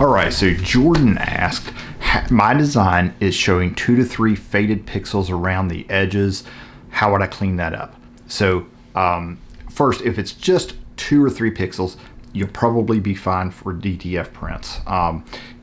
All right, so Jordan asked, my design is showing 2 to 3 faded pixels around the edges. How would I clean that up? So first, if it's just 2 or 3 pixels, you'll probably be fine for DTF prints.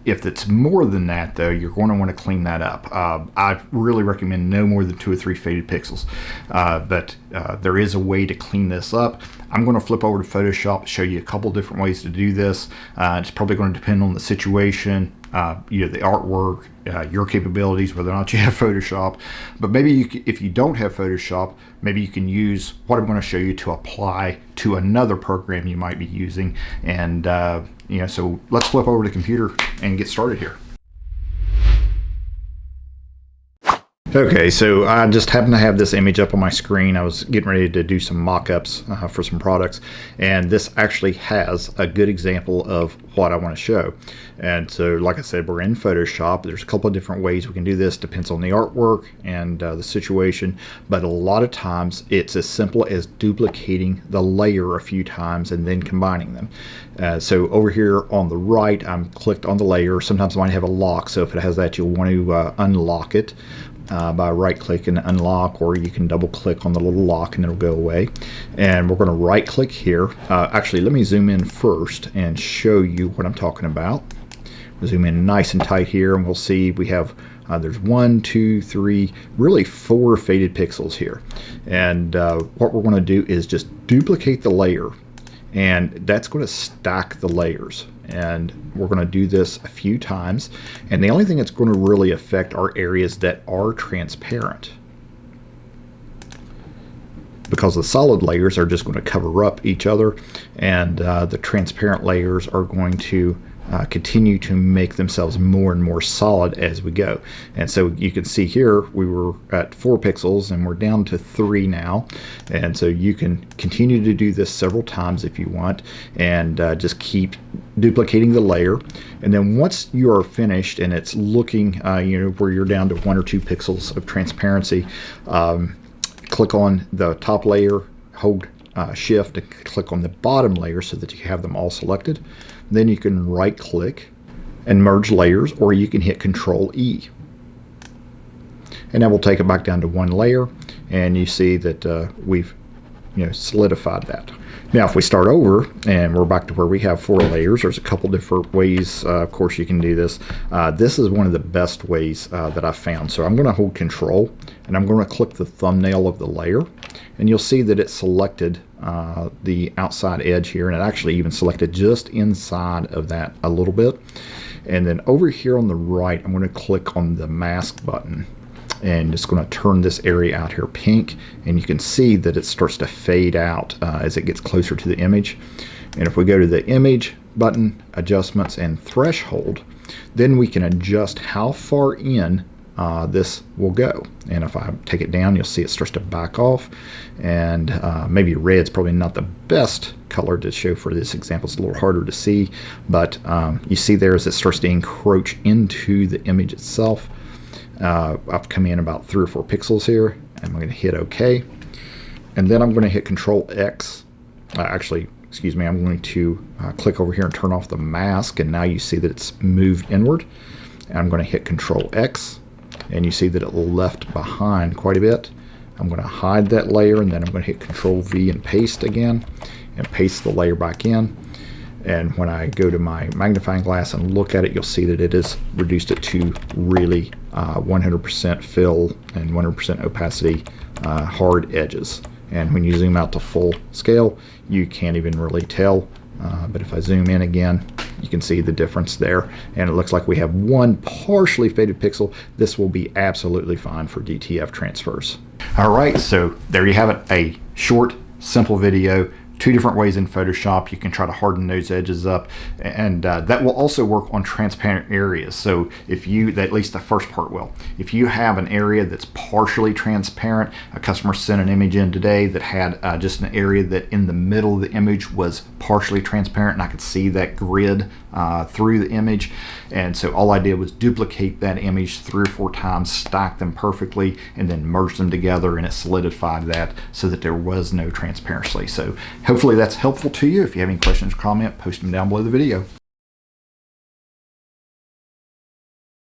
If it's more than that, though, you're going to want to clean that up. I really recommend no more than 2 or 3 faded pixels, but there is a way to clean this up. I'm going to flip over to Photoshop, show you a couple different ways to do this. It's probably going to depend on the situation, the artwork, your capabilities, whether or not you have Photoshop. But maybe if you don't have Photoshop, maybe you can use what I'm going to show you to apply to another program you might be using. And so let's flip over to the computer and get started here. Okay, so I just happened to have this image up on my screen. I was getting ready to do some mock-ups for some products, and this actually has a good example of what I want to show. And so, like I said, we're in Photoshop. There's a couple of different ways we can do this. Depends on the artwork and the situation, but a lot of times it's as simple as duplicating the layer a few times and then combining them. So over here on the right, I'm clicked on the layer. Sometimes it might have a lock, so if it has that, you'll want to unlock it by right click and unlock, or you can double click on the little lock and it'll go away. And we're going to right click here. Actually, let me zoom in first and show you what I'm talking about. We'll zoom in nice and tight here, and we'll see we have there's 1, 2, 3, really 4 faded pixels here. And what we're going to do is just duplicate the layer, and that's going to stack the layers. And we're going to do this a few times, and the only thing that's going to really affect are areas that are transparent, because the solid layers are just going to cover up each other, and the transparent layers are going to continue to make themselves more and more solid as we go. And so you can see here we were at 4 pixels and we're down to 3 now. And so you can continue to do this several times if you want, and just keep duplicating the layer. And then once you are finished and it's looking where you're down to 1 or 2 pixels of transparency, click on the top layer, hold shift and click on the bottom layer so that you have them all selected. Then you can right click and merge layers, or you can hit Control E. And that will take it back down to 1 layer, and you see that we've solidified that. Now if we start over and we're back to where we have 4 layers, there's a couple different ways of course you can do this. This is one of the best ways that I've found. So I'm going to hold Control and I'm going to click the thumbnail of the layer, and you'll see that it selected the outside edge here, and it actually even selected just inside of that a little bit. And then over here on the right, I'm going to click on the mask button, and it's going to turn this area out here pink, and you can see that it starts to fade out as it gets closer to the image. And if we go to the image button, adjustments and threshold, then we can adjust how far in this will go. And if I take it down, you'll see it starts to back off, and maybe red's probably not the best color to show for this example. It's a little harder to see, but you see there as it starts to encroach into the image itself. I've come in about 3 or 4 pixels here, and I'm going to hit OK, and then I'm going to hit Control X. Excuse me, I'm going to click over here and turn off the mask, and now you see that it's moved inward. And I'm going to hit Control X, and you see that it left behind quite a bit. I'm going to hide that layer, and then I'm going to hit Control V and paste again, and paste the layer back in. And when I go to my magnifying glass and look at it, you'll see that it is reduced it to really 100% fill and 100% opacity hard edges. And when you zoom out to full scale, you can't even really tell. But if I zoom in again, you can see the difference there, and it looks like we have 1 partially faded pixel. This will be absolutely fine for DTF transfers. All right, so there you have it, a short, simple video. 2 different ways in Photoshop. You can try to harden those edges up, and that will also work on transparent areas. So if you, at least the first part will, if you have an area that's partially transparent, a customer sent an image in today that had just an area that in the middle of the image was partially transparent, and I could see that grid through the image. And so all I did was duplicate that image 3 or 4 times, stack them perfectly, and then merge them together, and it solidified that so that there was no transparency. So hopefully that's helpful to you. If you have any questions or comment, post them down below the video.